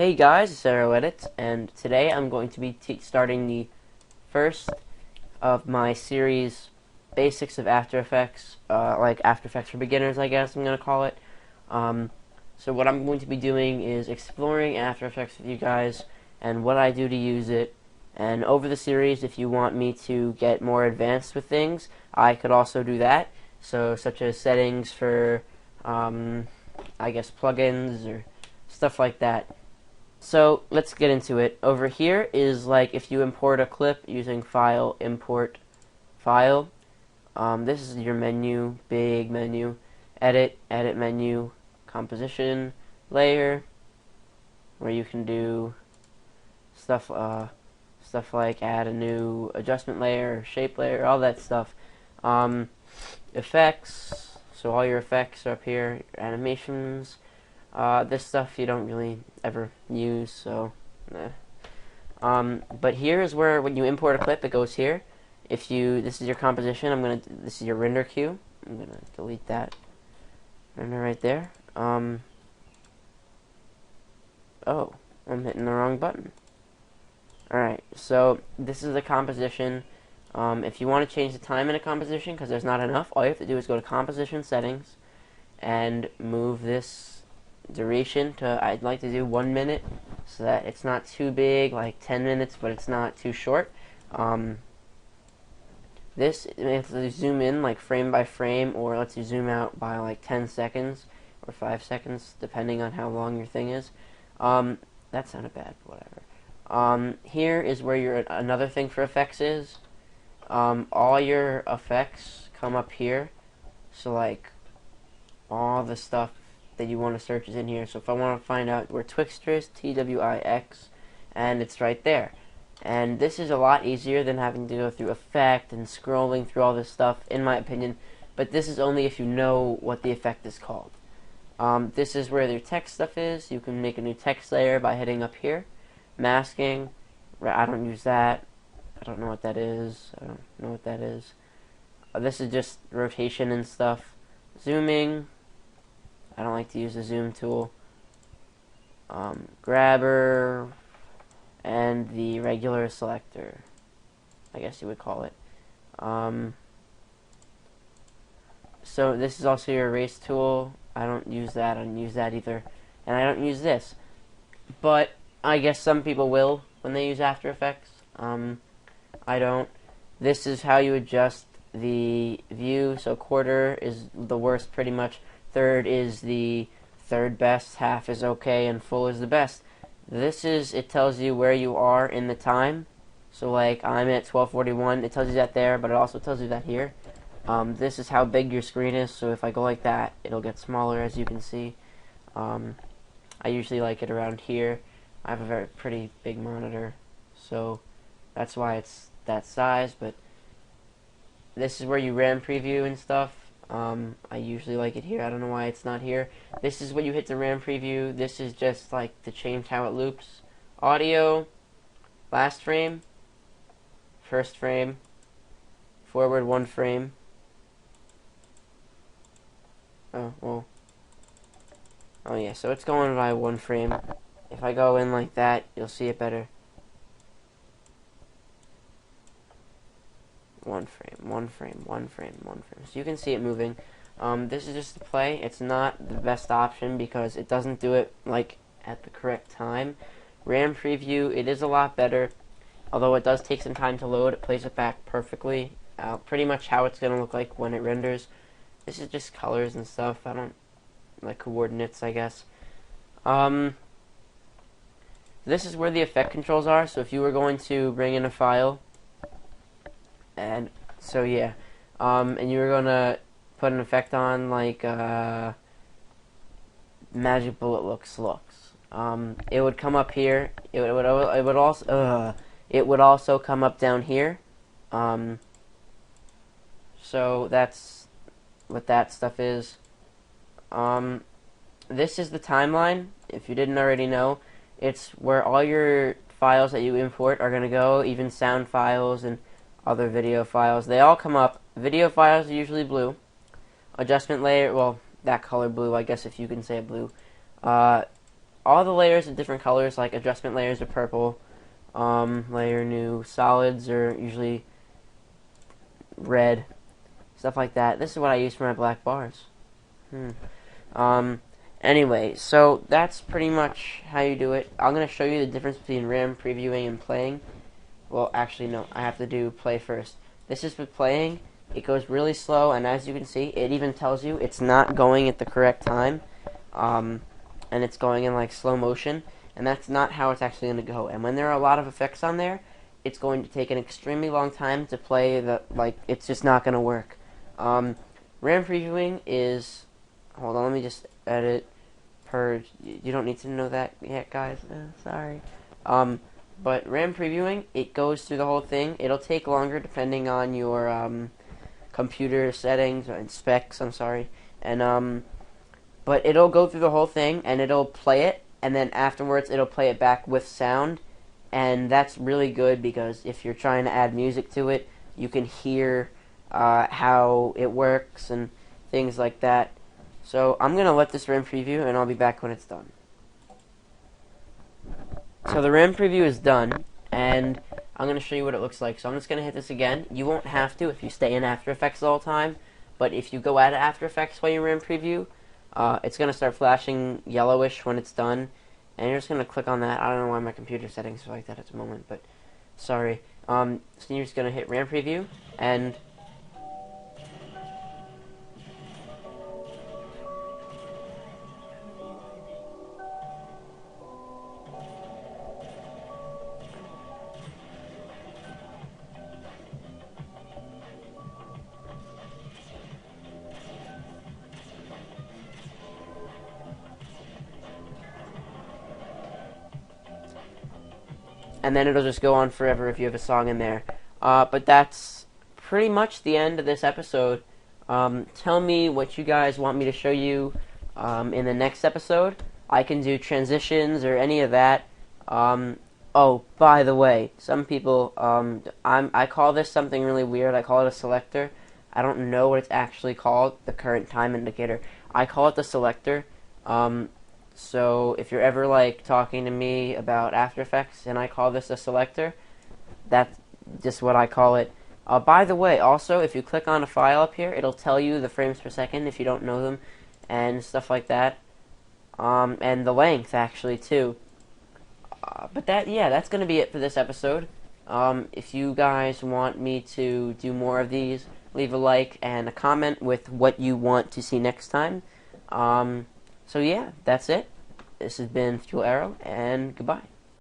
Hey guys, it's alec, and today I'm going to be starting the first of my series, Basics of After Effects, like After Effects for Beginners, I guess I'm going to call it. So what I'm going to be doing is exploring After Effects with you guys, and what I do to use it. And over the series, if you want me to get more advanced with things, I could also do that. So, such as settings for, I guess, plugins or stuff like that. So let's get into it. Over here is like if you import a clip using File, Import, File. This is your menu, big menu, Edit, Edit menu, Composition, Layer, where you can do stuff like add a new adjustment layer, shape layer, all that stuff. Effects. So all your effects are up here. Your animations. This stuff you don't really ever use, so but here is where when you import a clip, it goes here. This is your composition. This is your render queue. I'm gonna delete that render right there. Oh, I'm hitting the wrong button. Alright, so this is the composition. If you want to change the time in a composition, because there's not enough, all you have to do is go to Composition Settings and move this duration to, I'd like to do 1 minute so that it's not too big, like 10 minutes, but it's not too short. This lets you zoom in like frame by frame, or lets you zoom out by like 10 seconds or 5 seconds, depending on how long your thing is. That sounded bad, whatever. Here is where another thing for effects is. All your effects come up here, so like all the stuff that you want to search is in here. So if I want to find out where Twixtor is, TWIX, and it's right there. And this is a lot easier than having to go through effect and scrolling through all this stuff, in my opinion. But this is only if you know what the effect is called. This is where your text stuff is. You can make a new text layer by hitting up here. Masking. I don't use that. I don't know what that is. I don't know what that is. This is just rotation and stuff. Zooming. I don't like to use the zoom tool. Grabber, and the regular selector, I guess you would call it. So this is also your erase tool. I don't use that. I don't use that either. And I don't use this. But I guess some people will when they use After Effects. I don't. This is how you adjust the view. So quarter is the worst pretty much. Third is the third best, half is okay, and full is the best. It tells you where you are in the time. So like I'm at 12:41, it tells you that there, but it also tells you that here. This is how big your screen is, so if I go like that, it'll get smaller, as you can see. I usually like it around here. I have a pretty big monitor, so that's why it's that size, but this is where you RAM preview and stuff. I usually like it here. I don't know why it's not here. This is when you hit the RAM preview. This is just like to change how it loops. Audio, last frame, first frame, forward 1 frame. Oh, well. Oh yeah, so it's going by 1 frame. If I go in like that, you'll see it better. 1 frame, 1 frame, 1 frame, 1 frame. So you can see it moving. This is just to play. It's not the best option because it doesn't do it like at the correct time. RAM preview, it is a lot better. Although it does take some time to load, it plays it back perfectly. Pretty much how it's going to look like when it renders. This is just colors and stuff. I don't like coordinates, I guess. This is where the effect controls are. So if you were going to bring in a file, and so yeah, and you were gonna put an effect on like Magic Bullet looks. It would come up here. It would also come up down here. So that's what that stuff is. This is the timeline. If you didn't already know, it's where all your files that you import are gonna go, even sound files and other video files. They all come up. Video files are usually blue. Adjustment layer, well, that color blue, I guess if you can say blue. all the layers are different colors, like adjustment layers are purple, layer new solids are usually red, stuff like that. This is what I use for my black bars. Anyway, so that's pretty much how you do it. I'm going to show you the difference between RAM previewing and playing. Well, actually, no, I have to do play first. This is with playing. It goes really slow, and as you can see, it even tells you it's not going at the correct time, and it's going in like slow motion, and that's not how it's actually going to go. And when there are a lot of effects on there, it's going to take an extremely long time to play. It's just not going to work. RAM previewing is, hold on, let me just edit, purge. You don't need to know that yet, guys. Sorry. But RAM previewing, it goes through the whole thing. It'll take longer depending on your computer settings and specs. I'm sorry, and but it'll go through the whole thing and it'll play it, and then afterwards it'll play it back with sound, and that's really good because if you're trying to add music to it, you can hear how it works and things like that. So I'm gonna let this RAM preview, and I'll be back when it's done. So the RAM preview is done, and I'm going to show you what it looks like. So I'm just going to hit this again. You won't have to if you stay in After Effects the whole time, but if you go out of After Effects while you RAM preview, it's going to start flashing yellowish when it's done, and you're just going to click on that. I don't know why my computer settings are like that at the moment, but sorry. So you're just going to hit RAM preview, and then it'll just go on forever if you have a song in there. But that's pretty much the end of this episode. Tell me what you guys want me to show you in the next episode. I can do transitions or any of that. Oh, by the way, some people, I call this something really weird. I call it a selector. I don't know what it's actually called, the current time indicator. I call it the selector. So if you're ever like talking to me about After Effects and I call this a selector, that's just what I call it. By the way, also, if you click on a file up here, it'll tell you the frames per second if you don't know them and stuff like that. And the length, actually, too. But that's going to be it for this episode. If you guys want me to do more of these, leave a like and a comment with what you want to see next time. So yeah, that's it. This has been Fuel Arrow, and goodbye.